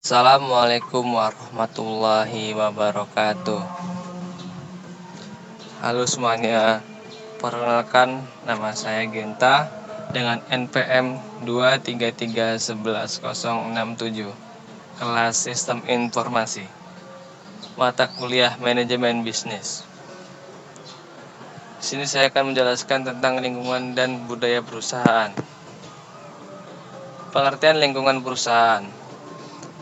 Assalamualaikum warahmatullahi wabarakatuh. Halo semuanya, perkenalkan nama saya Genta dengan NPM 233111067, kelas Sistem Informasi, mata kuliah Manajemen Bisnis. Di sini saya akan menjelaskan tentang lingkungan dan budaya perusahaan. Pengertian lingkungan perusahaan.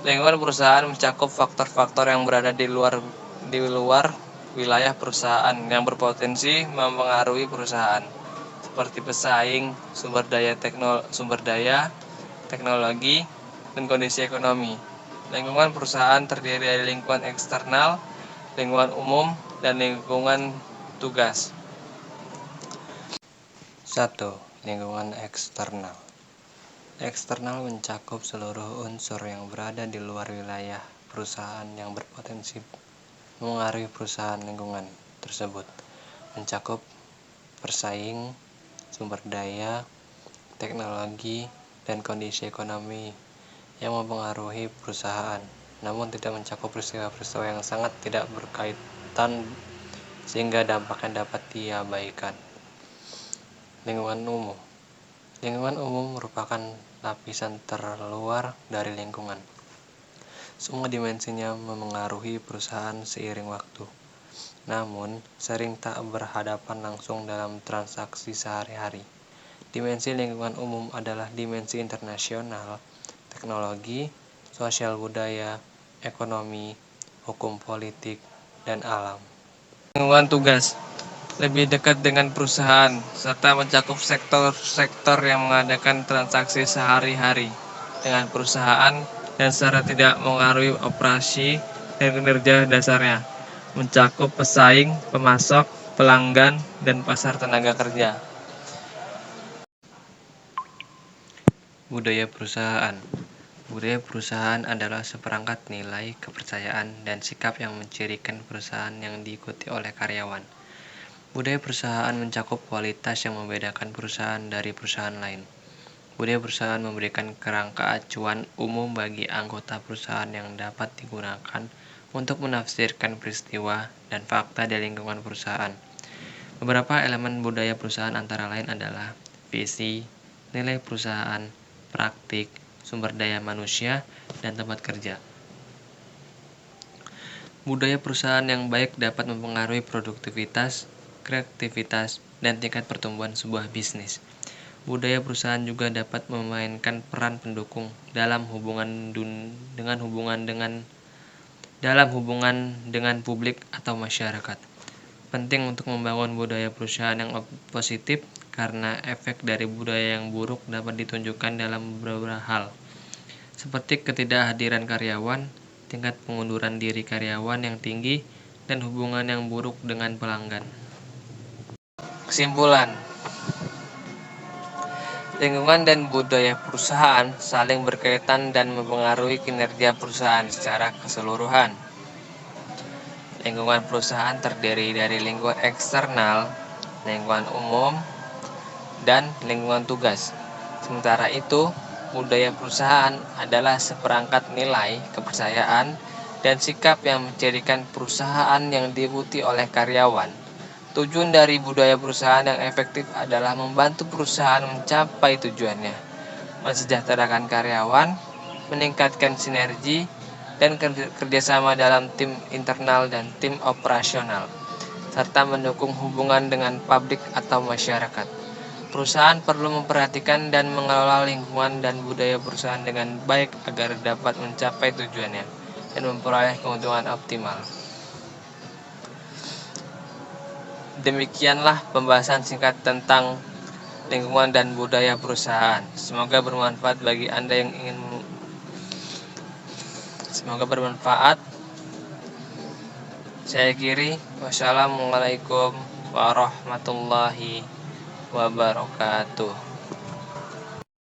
Lingkungan perusahaan mencakup faktor-faktor yang berada di luar wilayah perusahaan yang berpotensi mempengaruhi perusahaan, seperti pesaing, sumber daya, teknologi, dan kondisi ekonomi. Lingkungan perusahaan terdiri dari lingkungan eksternal, lingkungan umum, dan lingkungan tugas. 1. Lingkungan eksternal. Eksternal mencakup seluruh unsur yang berada di luar wilayah perusahaan yang berpotensi mengaruhi perusahaan. Lingkungan tersebut mencakup persaing, sumber daya, teknologi, dan kondisi ekonomi yang mempengaruhi perusahaan, namun tidak mencakup peristiwa-peristiwa yang sangat tidak berkaitan sehingga dampaknya dapat diabaikan. Lingkungan umum. Lingkungan umum merupakan lapisan terluar dari lingkungan. Semua dimensinya memengaruhi perusahaan seiring waktu, namun sering tak berhadapan langsung dalam transaksi sehari-hari. Dimensi lingkungan umum adalah dimensi internasional, teknologi, sosial budaya, ekonomi, hukum politik, dan alam. Lingkungan tugas lebih dekat dengan perusahaan, serta mencakup sektor-sektor yang mengadakan transaksi sehari-hari dengan perusahaan dan secara tidak mengaruhi operasi dan kinerja dasarnya, mencakup pesaing, pemasok, pelanggan, dan pasar tenaga kerja. Budaya perusahaan. Budaya perusahaan adalah seperangkat nilai, kepercayaan, dan sikap yang mencirikan perusahaan yang diikuti oleh karyawan. Budaya perusahaan mencakup kualitas yang membedakan perusahaan dari perusahaan lain. Budaya perusahaan memberikan kerangka acuan umum bagi anggota perusahaan yang dapat digunakan untuk menafsirkan peristiwa dan fakta di lingkungan perusahaan. Beberapa elemen budaya perusahaan antara lain adalah visi, nilai perusahaan, praktik, sumber daya manusia, dan tempat kerja. Budaya perusahaan yang baik dapat mempengaruhi produktivitas, kreativitas, dan tingkat pertumbuhan sebuah bisnis. Budaya perusahaan juga dapat memainkan peran pendukung dalam hubungan dengan publik atau masyarakat. Penting untuk membangun budaya perusahaan yang positif karena efek dari budaya yang buruk dapat ditunjukkan dalam beberapa hal, seperti ketidakhadiran karyawan, tingkat pengunduran diri karyawan yang tinggi, dan hubungan yang buruk dengan pelanggan. Kesimpulan, lingkungan dan budaya perusahaan saling berkaitan dan mempengaruhi kinerja perusahaan secara keseluruhan. Lingkungan perusahaan terdiri dari lingkungan eksternal, lingkungan umum, dan lingkungan tugas. Sementara itu, budaya perusahaan adalah seperangkat nilai, kepercayaan, dan sikap yang mencirikan perusahaan yang diikuti oleh karyawan. Tujuan dari budaya perusahaan yang efektif adalah membantu perusahaan mencapai tujuannya, mensejahterakan karyawan, meningkatkan sinergi, dan kerjasama dalam tim internal dan tim operasional, serta mendukung hubungan dengan publik atau masyarakat. Perusahaan perlu memperhatikan dan mengelola lingkungan dan budaya perusahaan dengan baik agar dapat mencapai tujuannya dan memperoleh keuntungan optimal. Demikianlah pembahasan singkat tentang lingkungan dan budaya perusahaan. Semoga bermanfaat bagi Anda yang ingin Saya akhiri. Wassalamualaikum warahmatullahi wabarakatuh.